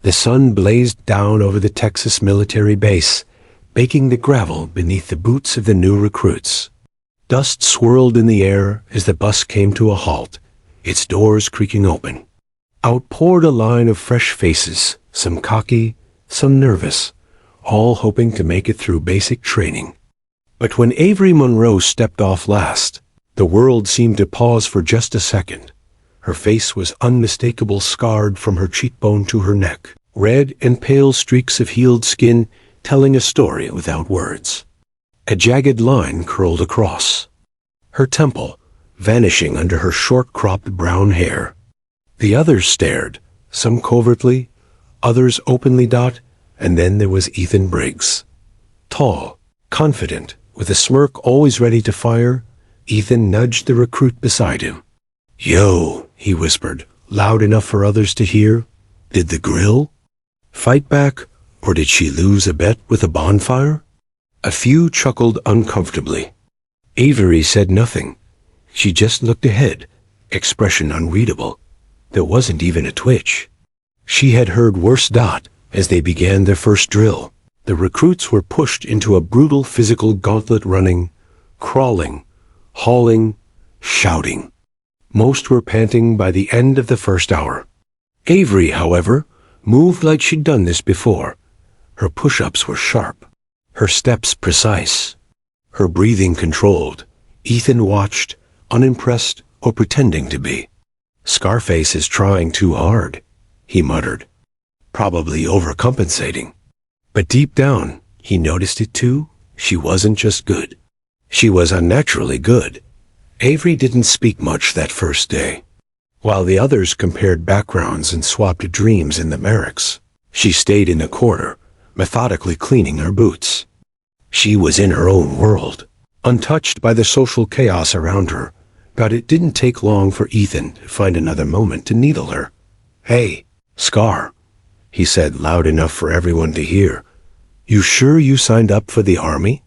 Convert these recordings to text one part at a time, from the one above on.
The sun blazed down over the Texas military base, baking the gravel beneath the boots of the new recruits. Dust swirled in the air as the bus came to a halt, its doors creaking open. Out poured a line of fresh faces, some cocky, some nervous, all hoping to make it through basic training. But when Avery Monroe stepped off last, the world seemed to pause for just a second. Her face was unmistakable, scarred from her cheekbone to her neck, red and pale streaks of healed skin telling a story without words. A jagged line curled across her temple, vanishing under her short-cropped brown hair. The others stared, some covertly, others openly. And then there was Ethan Briggs. Tall, confident, with a smirk always ready to fire, Ethan nudged the recruit beside him. "Yo," he whispered, loud enough for others to hear. "Did the grill fight back, or did she lose a bet with a bonfire?" A few chuckled uncomfortably. Avery said nothing. She just looked ahead, expression unreadable. There wasn't even a twitch. She had heard worse. As they began their first drill, the recruits were pushed into a brutal physical gauntlet, running, crawling, hauling, shouting. Most were panting by the end of the first hour. Avery, however, moved like she'd done this before. Her push-ups were sharp, her steps precise, her breathing controlled. Ethan watched, unimpressed or pretending to be. "Scarface is trying too hard," he muttered, probably overcompensating. But deep down, he noticed it too. She wasn't just good. She was unnaturally good. Avery didn't speak much that first day. While the others compared backgrounds and swapped dreams in the barracks, she stayed in a corner, methodically cleaning her boots. She was in her own world, untouched by the social chaos around her, but it didn't take long for Ethan to find another moment to needle her. "Hey, Scar," he said loud enough for everyone to hear. "You sure you signed up for the army?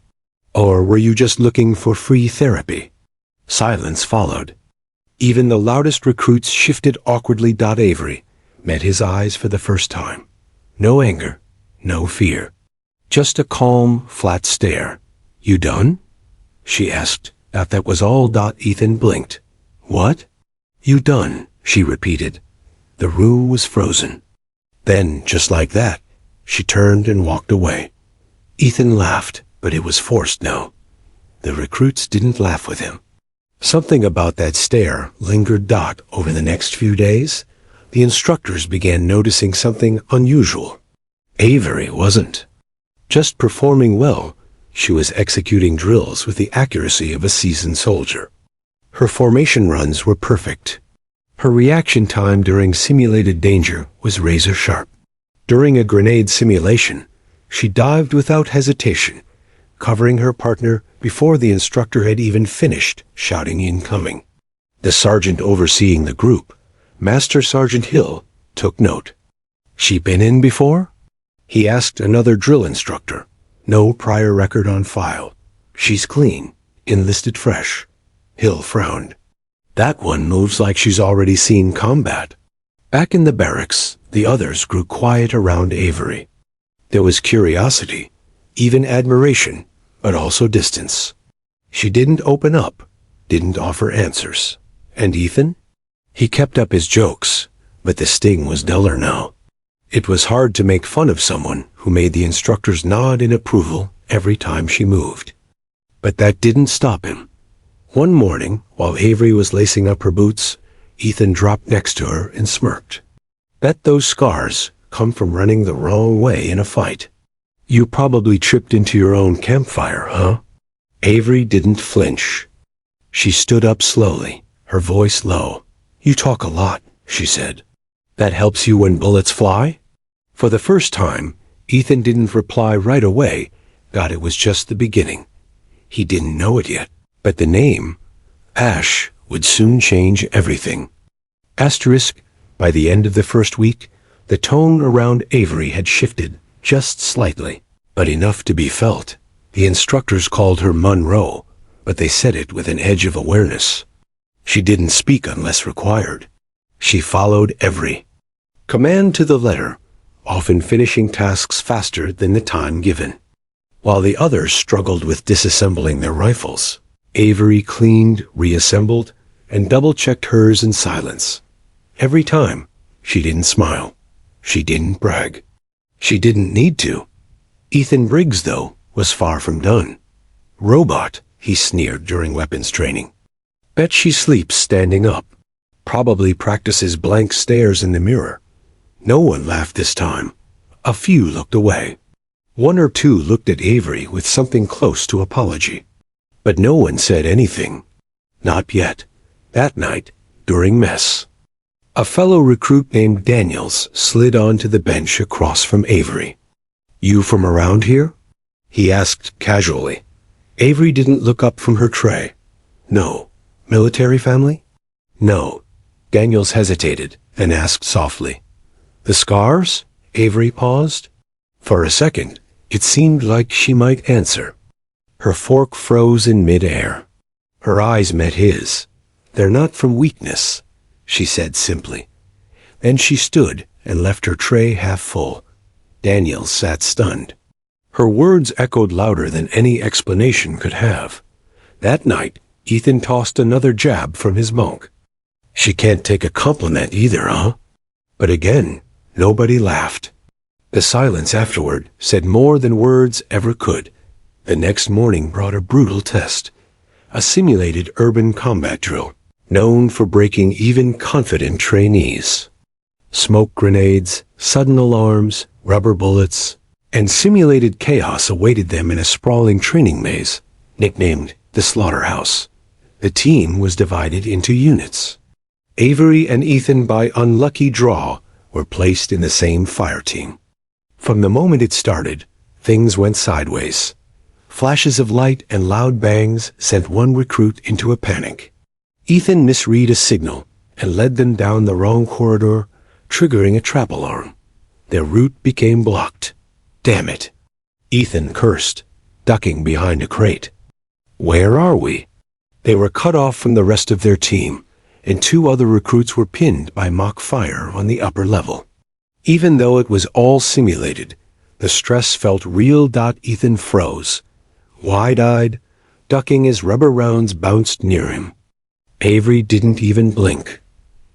Or were you just looking for free therapy?" Silence followed. Even the loudest recruits shifted awkwardly. Avery met his eyes for the first time. No anger, no fear. Just a calm, flat stare. "You done?" she asked. That was all. Ethan blinked. "What?" "You done," she repeated. The room was frozen. Then, just like that, she turned and walked away. Ethan laughed, but it was forced now. The recruits didn't laugh with him. Something about that stare lingered. Over the next few days, the instructors began noticing something unusual. Avery wasn't just performing well. She was executing drills with the accuracy of a seasoned soldier. Her formation runs were perfect. Her reaction time during simulated danger was razor sharp. During a grenade simulation, she dived without hesitation, covering her partner before the instructor had even finished shouting incoming. The sergeant overseeing the group, Master Sergeant Hill, took note. "She been in before?" he asked another drill instructor. "No prior record on file. She's clean, enlisted fresh." Hill frowned. "That one moves like she's already seen combat." Back in the barracks, the others grew quiet around Avery. There was curiosity, even admiration, but also distance. She didn't open up, didn't offer answers. And Ethan? He kept up his jokes, but the sting was duller now. It was hard to make fun of someone who made the instructors nod in approval every time she moved. But that didn't stop him. One morning, while Avery was lacing up her boots, Ethan dropped next to her and smirked. "Bet those scars come from running the wrong way in a fight. You probably tripped into your own campfire, huh?" Avery didn't flinch. She stood up slowly, her voice low. "You talk a lot," she said. "That helps you when bullets fly?" For the first time, Ethan didn't reply right away. It was just the beginning. He didn't know it yet, but the name, Ash, would soon change everything. Asterisk, by the end of the first week, the tone around Avery had shifted just slightly, but enough to be felt. The instructors called her Monroe, but they said it with an edge of awareness. She didn't speak unless required. She followed every command to the letter, often finishing tasks faster than the time given. While the others struggled with disassembling their rifles, Avery cleaned, reassembled, and double-checked hers in silence. Every time, she didn't smile. She didn't brag. She didn't need to. Ethan Briggs, though, was far from done. Robot, he sneered during weapons training. Bet she sleeps standing up. Probably practices blank stares in the mirror. No one laughed this time. A few looked away. One or two looked at Avery with something close to apology. But no one said anything. Not yet. That night, during mess, a fellow recruit named Daniels slid onto the bench across from Avery. "You from around here?" he asked casually. Avery didn't look up from her tray. "No." "Military family?" "No." Daniels hesitated and asked softly. "The scars?" Avery paused. For a second, it seemed like she might answer. Her fork froze in mid-air. Her eyes met his. "They're not from weakness," she said simply. Then she stood and left her tray half full. Daniels sat stunned. Her words echoed louder than any explanation could have. That night, Ethan tossed another jab from his bunk. "She can't take a compliment either, huh?" But again, nobody laughed. The silence afterward said more than words ever could. The next morning brought a brutal test. A simulated urban combat drill, known for breaking even confident trainees. Smoke grenades, sudden alarms, rubber bullets, and simulated chaos awaited them in a sprawling training maze, nicknamed the Slaughterhouse. The team was divided into units. Avery and Ethan, by unlucky draw, were placed in the same fire team. From the moment it started, things went sideways. Flashes of light and loud bangs sent one recruit into a panic. Ethan misread a signal and led them down the wrong corridor, triggering a trap alarm. Their route became blocked. "Damn it!" Ethan cursed, ducking behind a crate. "Where are we?" They were cut off from the rest of their team, and two other recruits were pinned by mock fire on the upper level. Even though it was all simulated, the stress felt real. Ethan froze, wide-eyed, ducking as rubber rounds bounced near him. Avery didn't even blink.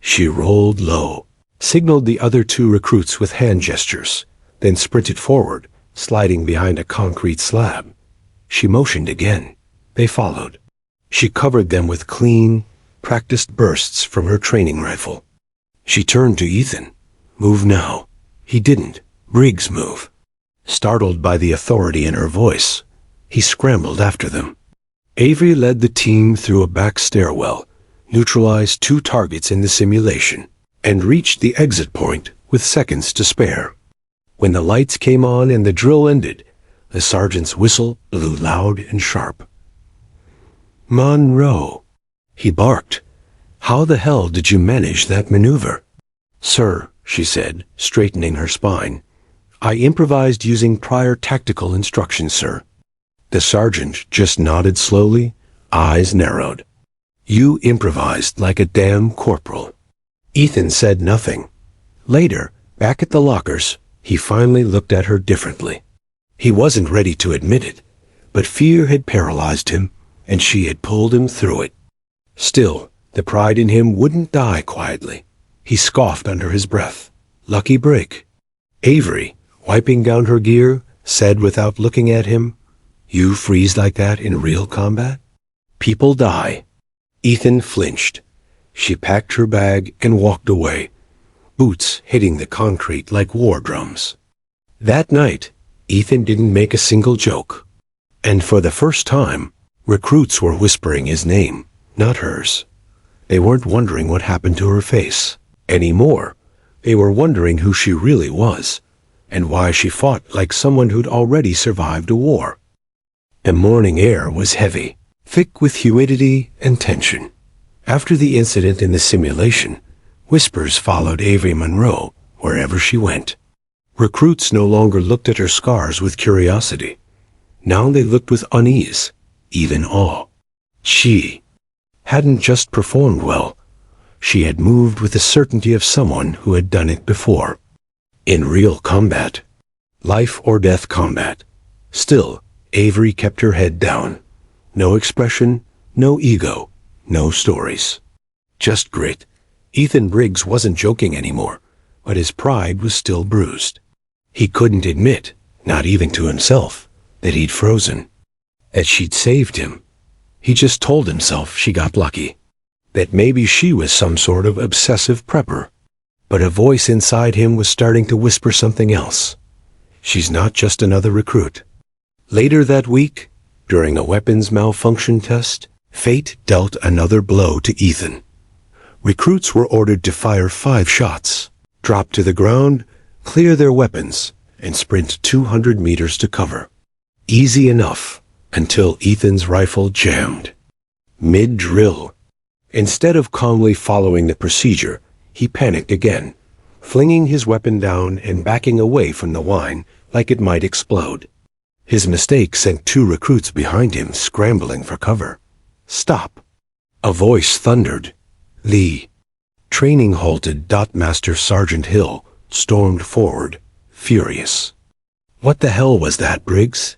She rolled low, signaled the other two recruits with hand gestures, then sprinted forward, sliding behind a concrete slab. She motioned again. They followed. She covered them with clean, practiced bursts from her training rifle. She turned to Ethan. "Move now." He didn't. "Briggs, move." Startled by the authority in her voice, he scrambled after them. Avery led the team through a back stairwell, neutralized two targets in the simulation, and reached the exit point with seconds to spare. When the lights came on and the drill ended, the sergeant's whistle blew loud and sharp. "Monroe," he barked. "How the hell did you manage that maneuver?" "Sir," she said, straightening her spine, "I improvised using prior tactical instructions, sir." The sergeant just nodded slowly, eyes narrowed. "You improvised like a damn corporal." Ethan said nothing. Later, back at the lockers, he finally looked at her differently. He wasn't ready to admit it, but fear had paralyzed him, and she had pulled him through it. Still, the pride in him wouldn't die quietly. He scoffed under his breath. "Lucky break." Avery, wiping down her gear, said without looking at him, "You freeze like that in real combat? People die." Ethan flinched. She packed her bag and walked away, boots hitting the concrete like war drums. That night, Ethan didn't make a single joke. And for the first time, recruits were whispering his name, not hers. They weren't wondering what happened to her face anymore. They were wondering who she really was, and why she fought like someone who'd already survived a war. The morning air was heavy, thick with humidity and tension. After the incident in the simulation, whispers followed Avery Monroe wherever she went. Recruits no longer looked at her scars with curiosity. Now they looked with unease, even awe. She hadn't just performed well. She had moved with the certainty of someone who had done it before. In real combat. Life or death combat. Still, Avery kept her head down. No expression, no ego, no stories. Just grit. Ethan Briggs wasn't joking anymore, but his pride was still bruised. He couldn't admit, not even to himself, that he'd frozen. That she'd saved him. He just told himself she got lucky. That maybe she was some sort of obsessive prepper. But a voice inside him was starting to whisper something else. She's not just another recruit. Later that week, during a weapons malfunction test, fate dealt another blow to Ethan. Recruits were ordered to fire 5 shots, drop to the ground, clear their weapons, and sprint 200 meters to cover. Easy enough, until Ethan's rifle jammed. Mid-drill. Instead of calmly following the procedure, he panicked again, flinging his weapon down and backing away from the line like it might explode. His mistake sent 2 recruits behind him scrambling for cover. Stop. A voice thundered. Lee. Training halted. Master Sergeant Hill stormed forward, furious. What the hell was that, Briggs?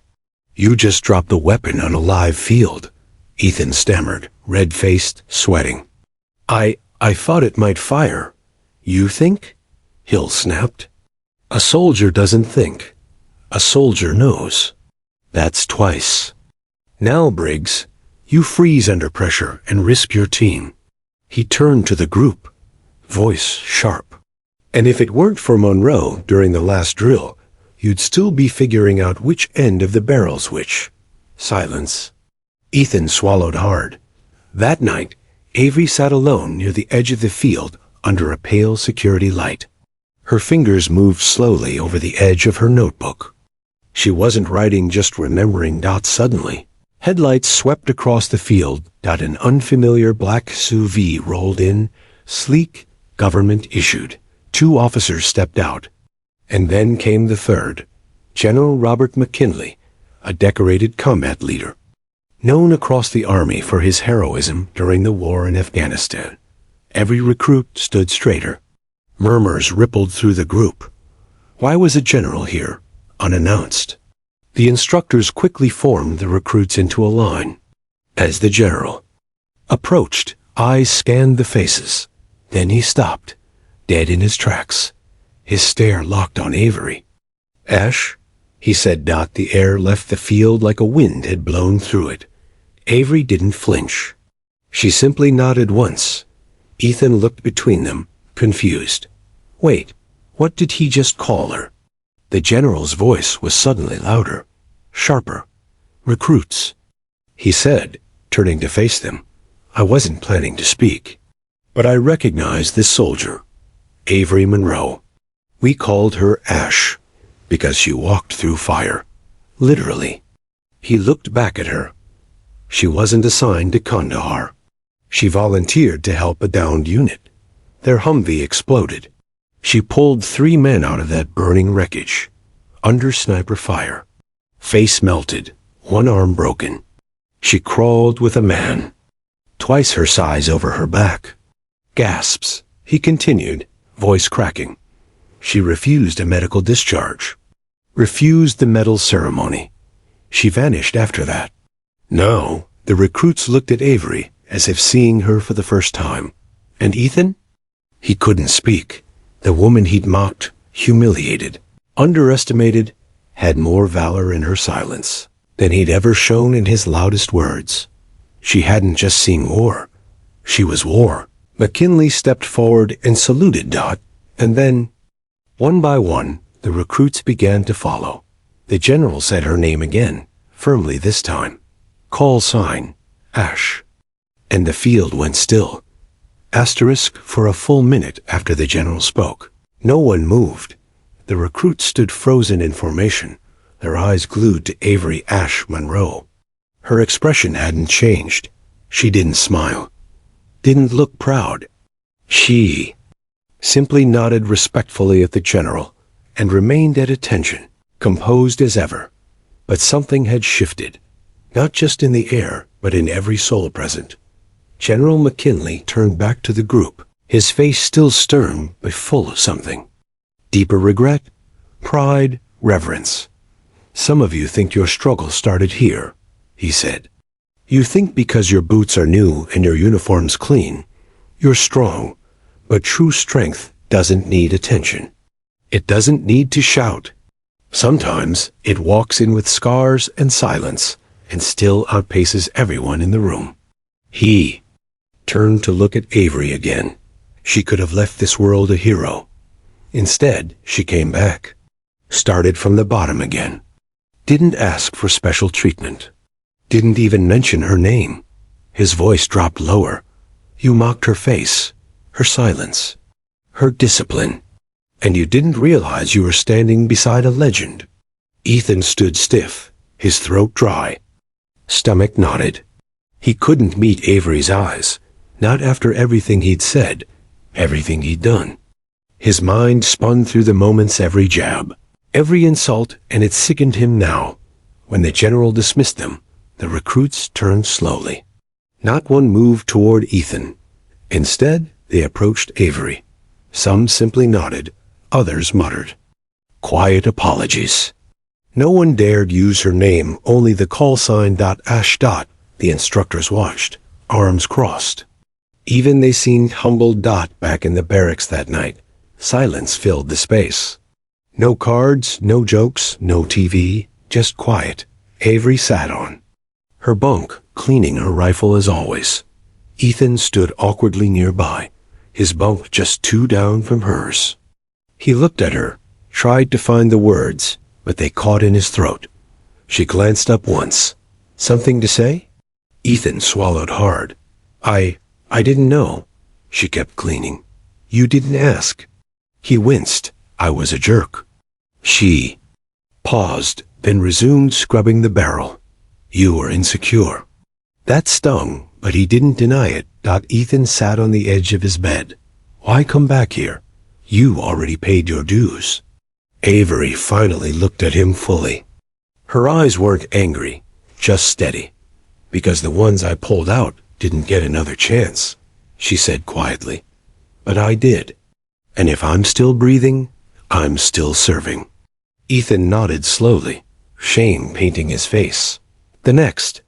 You just dropped the weapon on a live field, Ethan stammered, red-faced, sweating. I thought it might fire. You think? Hill snapped. A soldier doesn't think. A soldier knows. That's twice. Now, Briggs, you freeze under pressure and risk your team. He turned to the group, voice sharp. And if it weren't for Monroe during the last drill, you'd still be figuring out which end of the barrel's which. Silence. Ethan swallowed hard. That night, Avery sat alone near the edge of the field under a pale security light. Her fingers moved slowly over the edge of her notebook. She wasn't writing, just remembering. Suddenly, headlights swept across the field. An unfamiliar black SUV rolled in, sleek, government-issued. 2 officers stepped out. And then came the third, General Robert McKinley, a decorated combat leader, known across the Army for his heroism during the war in Afghanistan. Every recruit stood straighter. Murmurs rippled through the group. Why was a general here, unannounced? The instructors quickly formed the recruits into a line. As the general approached, eyes scanned the faces. Then he stopped, dead in his tracks. His stare locked on Avery. Ash, he said. The air left the field like a wind had blown through it. Avery didn't flinch. She simply nodded once. Ethan looked between them, confused. Wait, what did he just call her? The general's voice was suddenly louder, sharper. Recruits, he said, turning to face them. I wasn't planning to speak, but I recognized this soldier, Avery Monroe. We called her Ash, because she walked through fire. Literally. He looked back at her. She wasn't assigned to Kandahar. She volunteered to help a downed unit. Their Humvee exploded. She pulled 3 men out of that burning wreckage, under sniper fire. Face melted, one arm broken. She crawled with a man, twice her size, over her back. Gasps, he continued, voice cracking. She refused a medical discharge, refused the medal ceremony. She vanished after that. Now, the recruits looked at Avery as if seeing her for the first time. And Ethan? He couldn't speak. The woman he'd mocked, humiliated, underestimated, had more valor in her silence than he'd ever shown in his loudest words. She hadn't just seen war. She was war. McKinley stepped forward and saluted and then, one by one, the recruits began to follow. The general said her name again, firmly this time. Call sign, Ash. And the field went still. Asterisk for a full minute after the general spoke. No one moved. The recruits stood frozen in formation, their eyes glued to Avery Ash Monroe. Her expression hadn't changed. She didn't smile. Didn't look proud. She simply nodded respectfully at the general and remained at attention, composed as ever. But something had shifted, not just in the air, but in every soul present. General McKinley turned back to the group, his face still stern but full of something. Deeper regret, pride, reverence. Some of you think your struggle started here, he said. You think because your boots are new and your uniform's clean, you're strong, but true strength doesn't need attention. It doesn't need to shout. Sometimes it walks in with scars and silence and still outpaces everyone in the room. He turned to look at Avery again. She could have left this world a hero. Instead, she came back, started from the bottom again, didn't ask for special treatment, didn't even mention her name. His voice dropped lower. You mocked her face, her silence, her discipline, and you didn't realize you were standing beside a legend. Ethan stood stiff, his throat dry, stomach knotted. He couldn't meet Avery's eyes, not after everything he'd said, everything he'd done. His mind spun through the moment's every jab, every insult, and it sickened him now. When the general dismissed them, the recruits turned slowly. Not one moved toward Ethan. Instead, they approached Avery. Some simply nodded, others muttered quiet apologies. No one dared use her name, only the call sign *Ash. The instructors watched, arms crossed. Even they seemed humbled back in the barracks that night. Silence filled the space. No cards, no jokes, no TV, just quiet. Avery sat on her bunk, cleaning her rifle as always. Ethan stood awkwardly nearby, his bunk just 2 down from hers. He looked at her, tried to find the words, but they caught in his throat. She glanced up once. Something to say? Ethan swallowed hard. I didn't know. She kept cleaning. You didn't ask. He winced. I was a jerk. She paused, then resumed scrubbing the barrel. You were insecure. That stung, but he didn't deny it. Ethan sat on the edge of his bed. Why come back here? You already paid your dues. Avery finally looked at him fully. Her eyes weren't angry, just steady. Because the ones I pulled out didn't get another chance, she said quietly. But I did. And if I'm still breathing, I'm still serving. Ethan nodded slowly, shame painting his face. The next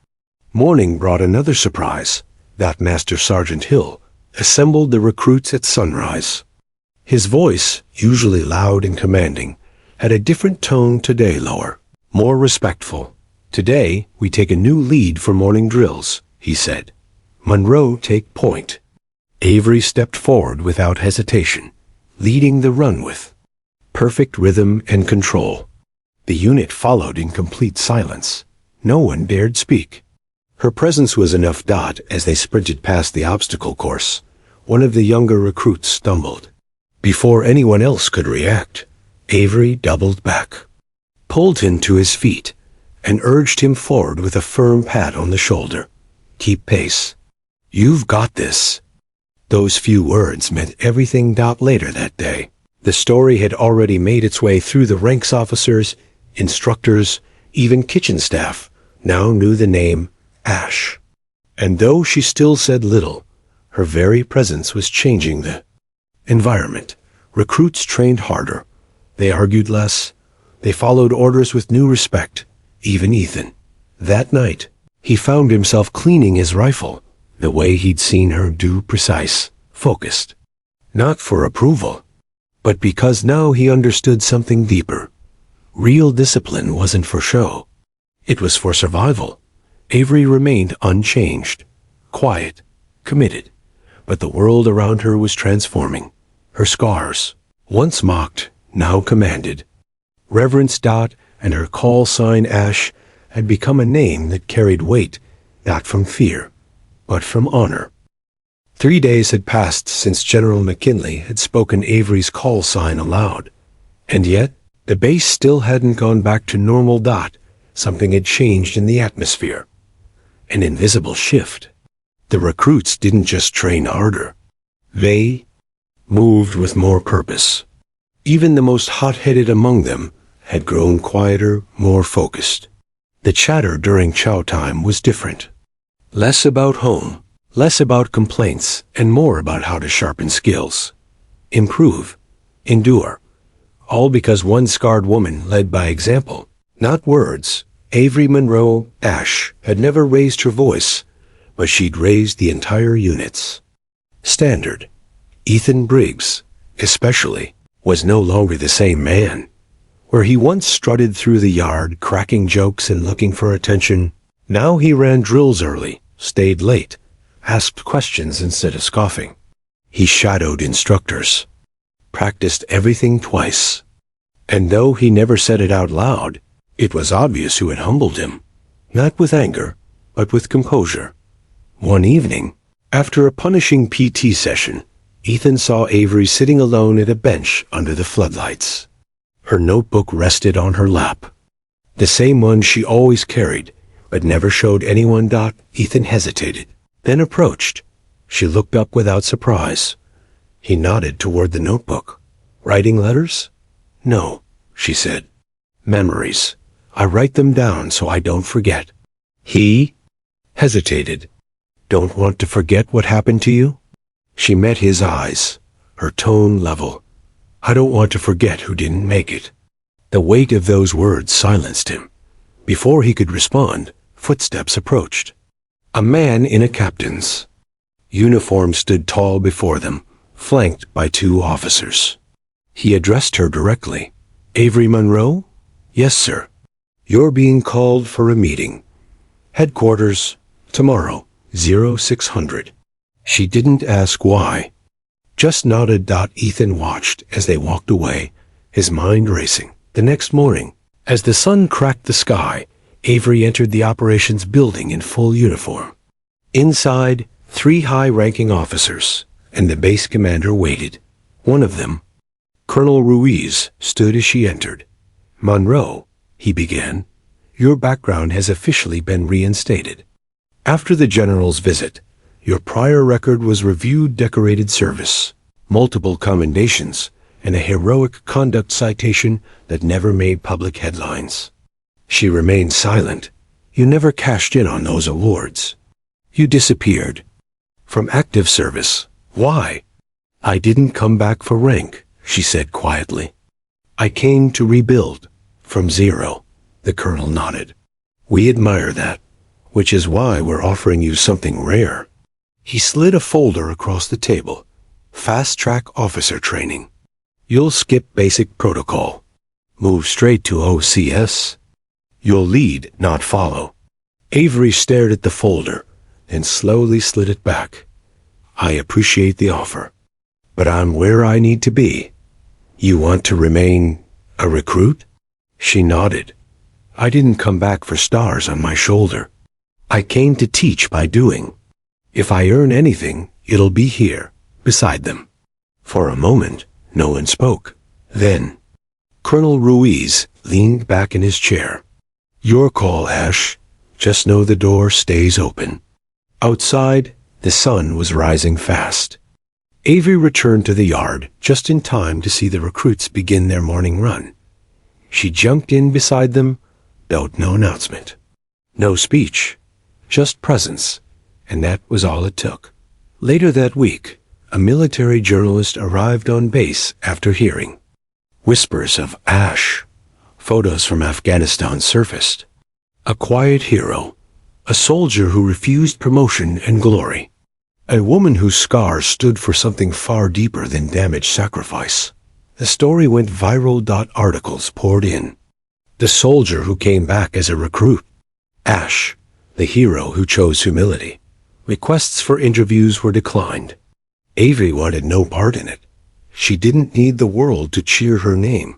morning brought another surprise. That Master Sergeant Hill assembled the recruits at sunrise. His voice, usually loud and commanding, had a different tone today, lower, more respectful. Today, we take a new lead for morning drills, he said. Monroe, take point. Avery stepped forward without hesitation, leading the run with perfect rhythm and control. The unit followed in complete silence. No one dared speak. Her presence was enough. As they sprinted past the obstacle course, one of the younger recruits stumbled. Before anyone else could react, Avery doubled back, pulled him to his feet, and urged him forward with a firm pat on the shoulder. Keep pace. You've got this. Those few words meant everything. Later that day, the story had already made its way through the ranks. Officers, instructors, even kitchen staff now knew the name Ash. And though she still said little, her very presence was changing the environment. Recruits trained harder. They argued less. They followed orders with new respect. Even Ethan. That night, he found himself cleaning his rifle the way he'd seen her do, precise, focused. Not for approval, but because now he understood something deeper. Real discipline wasn't for show. It was for survival. Avery remained unchanged, quiet, committed, but the world around her was transforming. Her scars, once mocked, now commanded. Reverence. And her call sign Ash had become a name that carried weight, not from fear, but from honor. 3 days had passed since General McKinley had spoken Avery's call sign aloud, and yet the base still hadn't gone back to normal. Something had changed in the atmosphere. An invisible shift. The recruits didn't just train harder. They moved with more purpose. Even the most hot-headed among them had grown quieter, more focused. The chatter during chow time was different. Less about home, less about complaints, and more about how to sharpen skills. Improve, endure, All because one scarred woman led by example, not words. Avery Monroe Ash had never raised her voice, but she'd raised the entire unit's standard. Ethan Briggs, especially, was no longer the same man. Where he once strutted through the yard, cracking jokes and looking for attention, now he ran drills early, stayed late, asked questions instead of scoffing. He shadowed instructors, practiced everything twice. And though he never said it out loud, it was obvious who had humbled him, not with anger, but with composure. One evening, after a punishing PT session, Ethan saw Avery sitting alone at a bench under the floodlights. Her notebook rested on her lap, the same one she always carried, but never showed anyone. Ethan hesitated, then approached. She looked up without surprise. He nodded toward the notebook. "Writing letters?" "No," she said. "Memories. I write them down so I don't forget." He hesitated. "Don't want to forget what happened to you?" She met his eyes, her tone level. "I don't want to forget who didn't make it." The weight of those words silenced him. Before he could respond, footsteps approached. A man in a captain's uniform stood tall before them, flanked by two officers. He addressed her directly. "Avery Monroe?" "Yes, sir." "You're being called for a meeting. Headquarters, tomorrow, 0600. She didn't ask why, just nodded. Ethan watched as they walked away, his mind racing. The next morning, as the sun cracked the sky, Avery entered the operations building in full uniform. Inside, 3 high-ranking officers and the base commander waited. One of them, Colonel Ruiz, stood as she entered. "Monroe," he began, "your background has officially been reinstated. After the general's visit, your prior record was reviewed, decorated service, multiple commendations, and a heroic conduct citation that never made public headlines." She remained silent. "You never cashed in on those awards. You disappeared from active service. Why?" "I didn't come back for rank," she said quietly. "I came to rebuild from zero." The colonel nodded. "We admire that, which is why we're offering you something rare." He slid a folder across the table. "Fast-track officer training. You'll skip basic protocol. Move straight to OCS. You'll lead, not follow." Avery stared at the folder, and slowly slid it back. "I appreciate the offer, but I'm where I need to be." "You want to remain a recruit?" She nodded. "I didn't come back for stars on my shoulder. I came to teach by doing. If I earn anything, it'll be here, beside them." For a moment, no one spoke. Then, Colonel Ruiz leaned back in his chair. "Your call, Ash. Just know the door stays open." Outside, the sun was rising fast. Avery returned to the yard just in time to see the recruits begin their morning run. She jumped in beside them, without no announcement. No speech, just presence, and that was all it took. Later that week, a military journalist arrived on base after hearing. Whispers of Ash. Photos from Afghanistan surfaced. A quiet hero, a soldier who refused promotion and glory. A woman whose scars stood for something far deeper than damaged sacrifice. The story went viral. Articles poured in. The soldier who came back as a recruit. Ash, the hero who chose humility. Requests for interviews were declined. Avery wanted no part in it. She didn't need the world to cheer her name.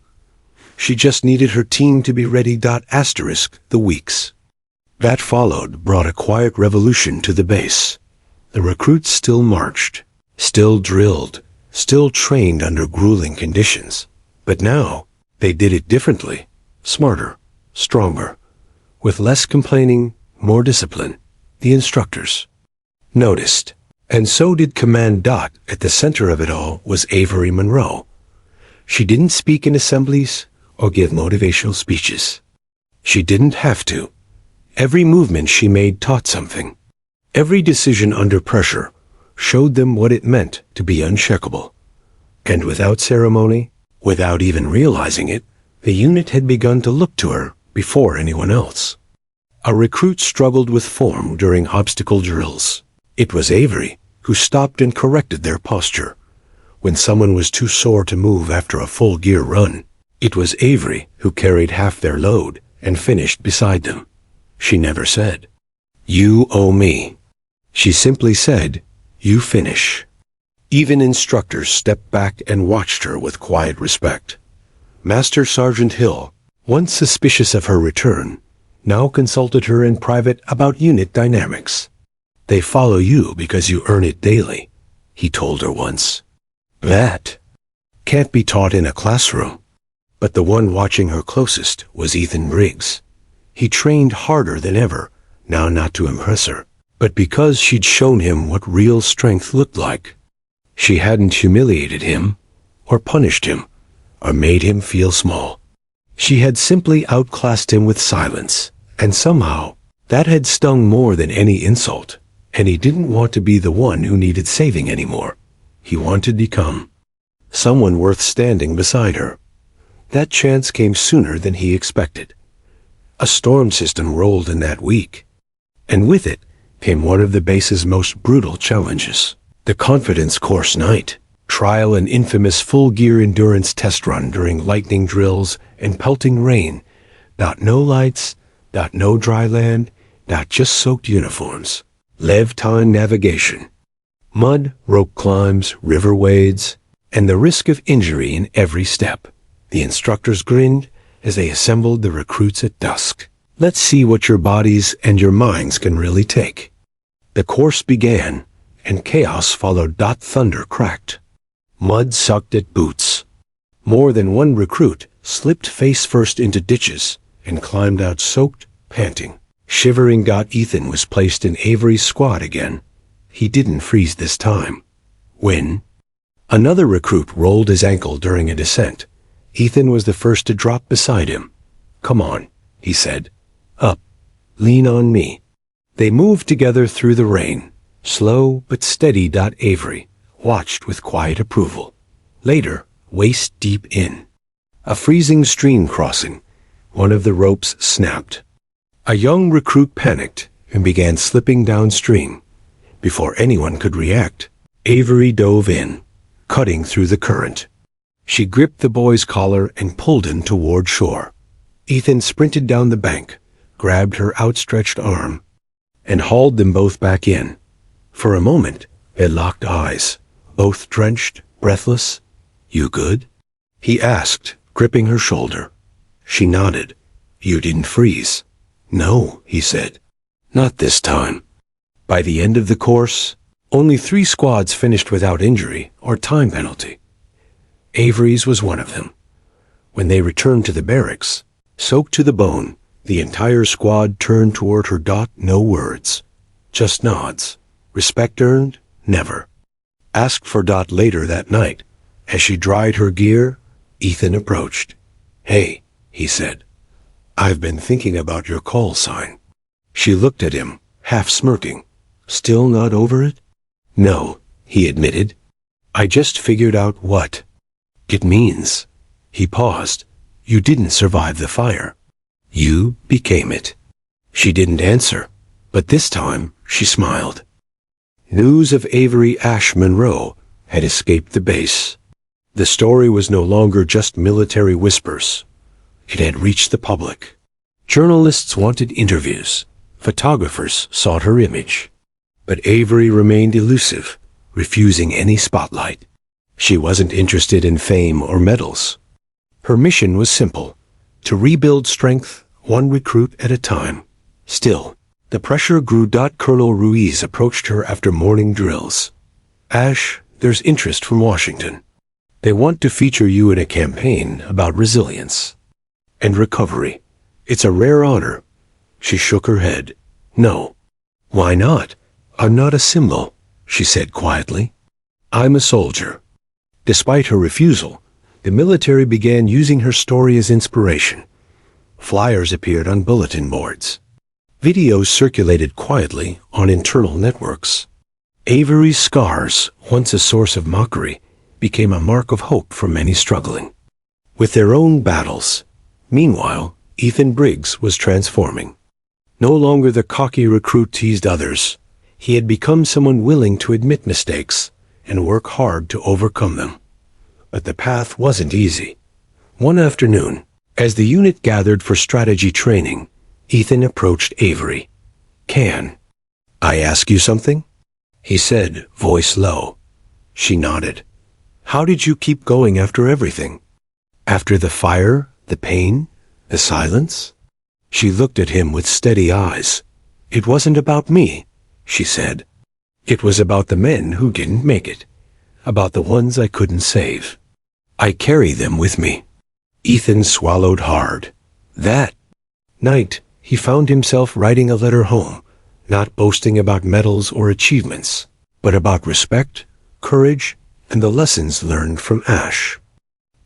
She just needed her team to be ready. The weeks that followed brought a quiet revolution to the base. The recruits still marched, still drilled, still trained under grueling conditions. But now, they did it differently, smarter, stronger, with less complaining, more discipline. The instructors noticed, and so did Command. At the center of it all was Avery Monroe. She didn't speak in assemblies or give motivational speeches. She didn't have to. Every movement she made taught something. Every decision under pressure showed them what it meant to be unshakable. And without ceremony, Without even realizing it, the unit had begun to look to her before anyone else. A recruit struggled with form during obstacle drills. It was Avery who stopped and corrected their posture. When someone was too sore to move after a full gear run, it was Avery who carried half their load and finished beside them. She never said, "You owe me." She simply said, "You finish." Even instructors stepped back and watched her with quiet respect. Master Sergeant Hill, once suspicious of her return, now consulted her in private about unit dynamics. "They follow you because you earn it daily," he told her once. That can't be taught in a classroom. But the one watching her closest was Ethan Briggs. He trained harder than ever, now not to impress her, but because she'd shown him what real strength looked like. She hadn't humiliated him, or punished him, or made him feel small. She had simply outclassed him with silence, and somehow that had stung more than any insult, and he didn't want to be the one who needed saving anymore. He wanted to become someone worth standing beside her. That chance came sooner than he expected. A storm system rolled in that week, and with it came one of the base's most brutal challenges. The Confidence Course Night, trial an infamous full-gear endurance test run during lightning drills and pelting rain. No lights, no dry land, just soaked uniforms. Levantine navigation. Mud, rope climbs, river wades, and the risk of injury in every step. The instructors grinned as they assembled the recruits at dusk. "Let's see what your bodies and your minds can really take." The course began, and chaos followed. Thunder cracked. Mud sucked at boots. More than one recruit slipped face first into ditches and climbed out soaked, panting. Shivering. Ethan was placed in Avery's squad again. He didn't freeze this time. When another recruit rolled his ankle during a descent, Ethan was the first to drop beside him. "Come on," he said. "Up. Lean on me." They moved together through the rain, slow but steady. Avery watched with quiet approval. Later, waist deep in a freezing stream crossing, one of the ropes snapped. A young recruit panicked and began slipping downstream. Before anyone could react, Avery dove in, cutting through the current. She gripped the boy's collar and pulled him toward shore. Ethan sprinted down the bank, grabbed her outstretched arm, and hauled them both back in. For a moment, they locked eyes, both drenched, breathless. "You good?" he asked, gripping her shoulder. She nodded. "You didn't freeze?" "No," he said. "Not this time." By the end of the course, only 3 squads finished without injury or time penalty. Avery's was one of them. When they returned to the barracks, soaked to the bone, the entire squad turned toward her. No words, just nods. Respect earned? Never. Asked for. Later that night, as she dried her gear, Ethan approached. "Hey," he said. "I've been thinking about your call sign." She looked at him, half smirking. "Still not over it?" "No," he admitted. "I just figured out what it means." He paused. "You didn't survive the fire. You became it." She didn't answer, but this time she smiled. News of Avery Ash Monroe had escaped the base. The story was no longer just military whispers. It had reached the public. Journalists wanted interviews. Photographers sought her image. But Avery remained elusive, refusing any spotlight. She wasn't interested in fame or medals. Her mission was simple: to rebuild strength, one recruit at a time. Still, the pressure grew. Colonel Ruiz approached her after morning drills. "Ash, there's interest from Washington. They want to feature you in a campaign about resilience and recovery. It's a rare honor." She shook her head. "No." "Why not?" "I'm not a symbol," she said quietly. "I'm a soldier." Despite her refusal, the military began using her story as inspiration. Flyers appeared on bulletin boards. Videos circulated quietly on internal networks. Avery's scars, once a source of mockery, became a mark of hope for many struggling. with their own battles. Meanwhile, Ethan Briggs was transforming. No longer the cocky recruit teased others. He had become someone willing to admit mistakes and work hard to overcome them. But the path wasn't easy. One afternoon, as the unit gathered for strategy training, Ethan approached Avery. "Can I ask you something?" he said, voice low. She nodded. "How did you keep going after everything? After the fire, the pain, the silence?" She looked at him with steady eyes. "It wasn't about me," she said. "It was about the men who didn't make it, about the ones I couldn't save. I carry them with me." Ethan swallowed hard. That night, he found himself writing a letter home, not boasting about medals or achievements, but about respect, courage, and the lessons learned from Ash.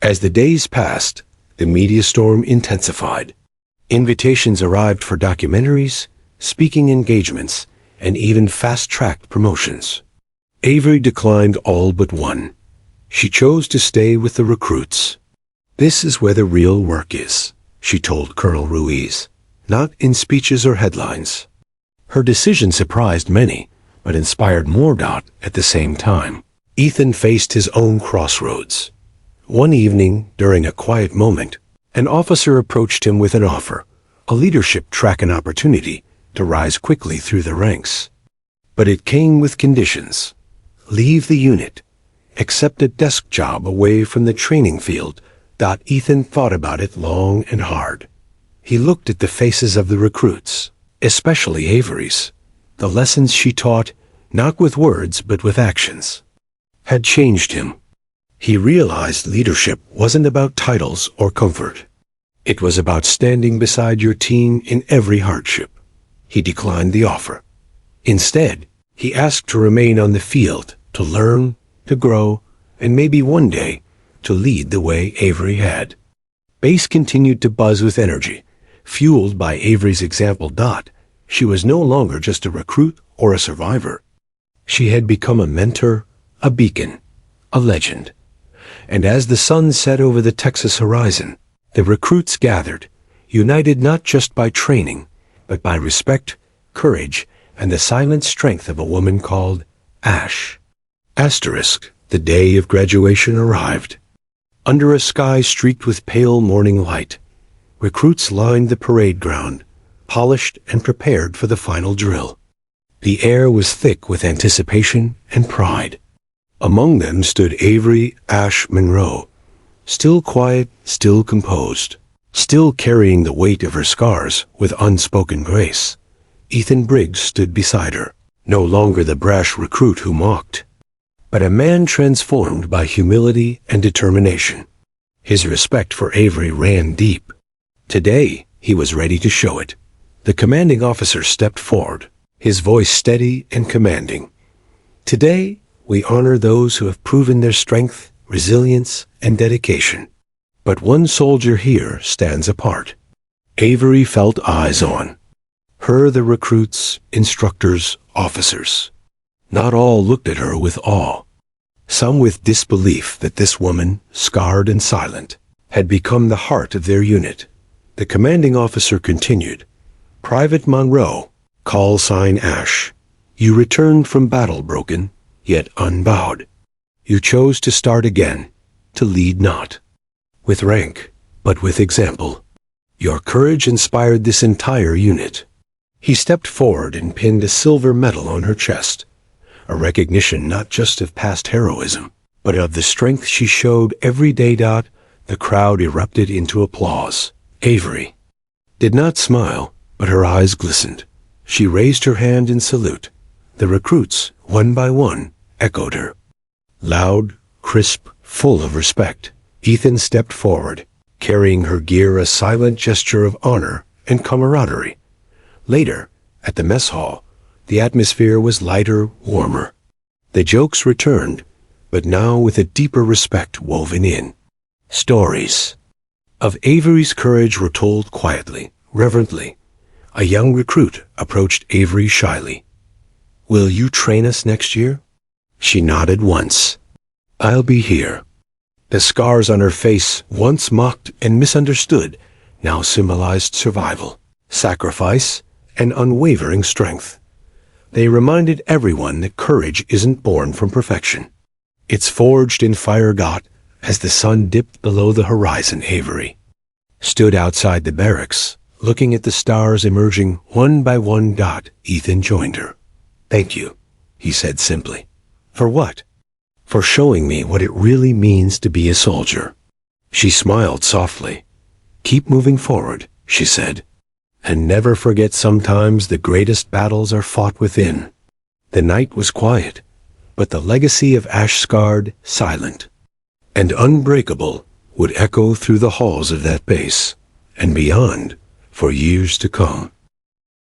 As the days passed, the media storm intensified. Invitations arrived for documentaries, speaking engagements, and even fast-tracked promotions. Avery declined all but one. She chose to stay with the recruits. "This is where the real work is," she told Colonel Ruiz, "not in speeches or headlines." Her decision surprised many, but inspired more doubt at the same time. Ethan faced his own crossroads. One evening, during a quiet moment, an officer approached him with an offer, a leadership track and opportunity to rise quickly through the ranks. But it came with conditions. Leave the unit. Accept a desk job away from the training field. Ethan thought about it long and hard. He looked at the faces of the recruits, especially Avery's. The lessons she taught, not with words but with actions, had changed him. He realized leadership wasn't about titles or comfort. It was about standing beside your team in every hardship. He declined the offer. Instead, he asked to remain on the field, to learn, to grow, and maybe one day, to lead the way Avery had. Base continued to buzz with energy, fueled by Avery's example. She was no longer just a recruit or a survivor. She had become a mentor, a beacon, a legend. And as the sun set over the Texas horizon, the recruits gathered, united not just by training, but by respect, courage, and the silent strength of a woman called Ash. Asterisk, the day of graduation arrived. Under a sky streaked with pale morning light, recruits lined the parade ground, polished and prepared for the final drill. The air was thick with anticipation and pride. Among them stood Avery Ash Monroe, still quiet, still composed, still carrying the weight of her scars with unspoken grace. Ethan Briggs stood beside her, no longer the brash recruit who mocked, but a man transformed by humility and determination. His respect for Avery ran deep. Today, he was ready to show it. The commanding officer stepped forward, his voice steady and commanding. "Today, we honor those who have proven their strength, resilience, and dedication. But one soldier here stands apart." Avery felt eyes on her, the recruits, instructors, officers. Not all looked at her with awe. Some with disbelief that this woman, scarred and silent, had become the heart of their unit. The commanding officer continued, "Private Monroe, call sign Ash. You returned from battle broken, yet unbowed. You chose to start again, to lead not with rank, but with example. Your courage inspired this entire unit." He stepped forward and pinned a silver medal on her chest, a recognition not just of past heroism, but of the strength she showed every day. The crowd erupted into applause. Avery did not smile, but her eyes glistened. She raised her hand in salute. The recruits, one by one, echoed her. Loud, crisp, full of respect, Ethan stepped forward, carrying her gear, a silent gesture of honor and camaraderie. Later, at the mess hall, the atmosphere was lighter, warmer. The jokes returned, but now with a deeper respect woven in. Stories of Avery's courage were told quietly, reverently. A young recruit approached Avery shyly. "Will you train us next year?" She nodded once. "I'll be here." The scars on her face, once mocked and misunderstood, now symbolized survival, sacrifice, and unwavering strength. They reminded everyone that courage isn't born from perfection. It's forged in fire. God, as the sun dipped below the horizon, Avery stood outside the barracks, looking at the stars emerging one by one. Ethan joined her. "Thank you," he said simply. "For what?" "For showing me what it really means to be a soldier." She smiled softly. "Keep moving forward," she said. "And never forget, sometimes the greatest battles are fought within." The night was quiet, but the legacy of Ashgard silent and unbreakable would echo through the halls of that base and beyond for years to come.